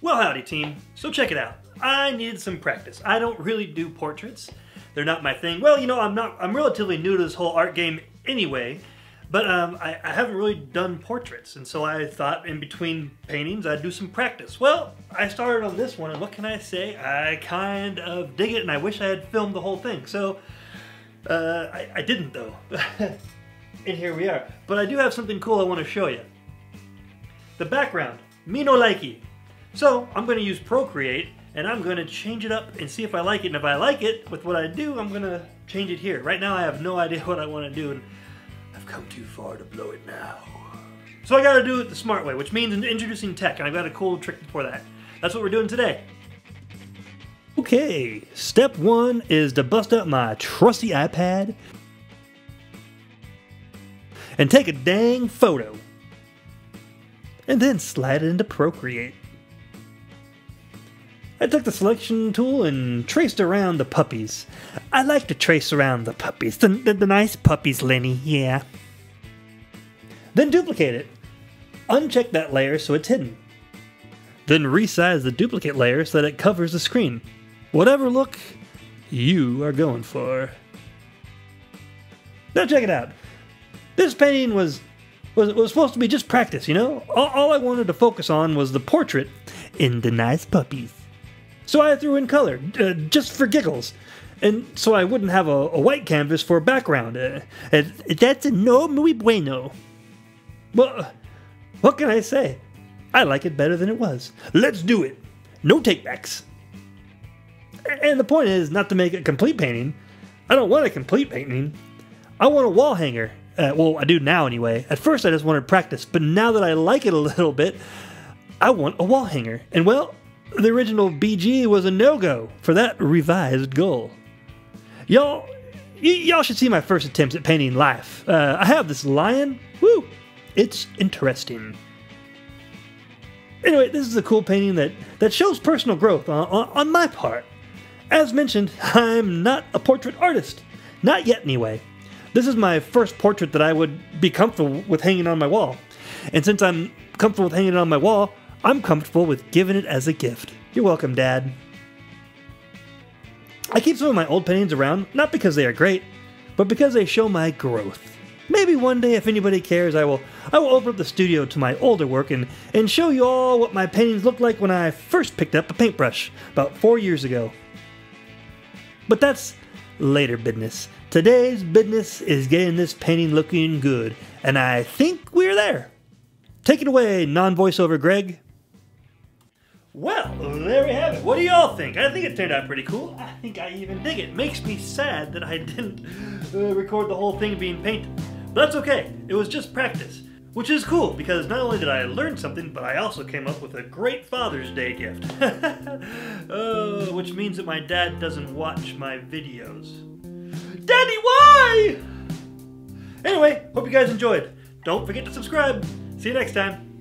Well, howdy team. So check it out. I needed some practice. I don't really do portraits. They're not my thing. Well, you know, I'm relatively new to this whole art game anyway, but I haven't really done portraits, and so I thought in between paintings I'd do some practice. Well, I started on this one, and what can I say? I kind of dig it, and I wish I had filmed the whole thing. So I didn't though. And here we are. But I do have something cool I want to show you. The background, me no likey. So I'm going to use Procreate, and I'm going to change it up and see if I like it. And if I like it with what I do, I'm going to change it here. Right now I have no idea what I want to do, and I've come too far to blow it now. So I got to do it the smart way, which means introducing tech, and I've got a cool trick for that. That's what we're doing today. Okay, step one is to bust out my trusty iPad and take a dang photo, and then slide it into Procreate. I took the selection tool and traced around the puppies. I like to trace around the puppies, the nice puppies, Lenny, yeah. Then duplicate it. Uncheck that layer so it's hidden. Then resize the duplicate layer so that it covers the screen. Whatever look you are going for. Now check it out. This painting was supposed to be just practice, you know? All I wanted to focus on was the portrait in the nice puppies. So I threw in color, just for giggles, and so I wouldn't have a white canvas for a background. That's no muy bueno. Well, what can I say? I like it better than it was. Let's do it. No takebacks. And the point is not to make a complete painting. I don't want a complete painting. I want a wall hanger. Well, I do now anyway. At first I just wanted practice, but now that I like it a little bit, I want a wall hanger. And well, the original BG was a no-go for that revised goal. Y'all should see my first attempts at painting life. I have this lion. Woo! It's interesting. Anyway, this is a cool painting that shows personal growth on my part. As mentioned, I'm not a portrait artist. Not yet, anyway. This is my first portrait that I would be comfortable with hanging on my wall. And since I'm comfortable with hanging it on my wall, I'm comfortable with giving it as a gift. You're welcome, Dad. I keep some of my old paintings around, not because they are great, but because they show my growth. Maybe one day, if anybody cares, I will open up the studio to my older work and show you all what my paintings looked like when I first picked up a paintbrush about 4 years ago. But that's later business. Today's business is getting this painting looking good, and I think we're there. Take it away, non-voiceover Greg. Well, there we have it. What do y'all think? I think it turned out pretty cool. I think I even dig it. Makes me sad that I didn't record the whole thing being painted. But that's okay. It was just practice. Which is cool, because not only did I learn something, but I also came up with a great Father's Day gift. Which means that my dad doesn't watch my videos. Daddy, why? Anyway, hope you guys enjoyed. Don't forget to subscribe. See you next time.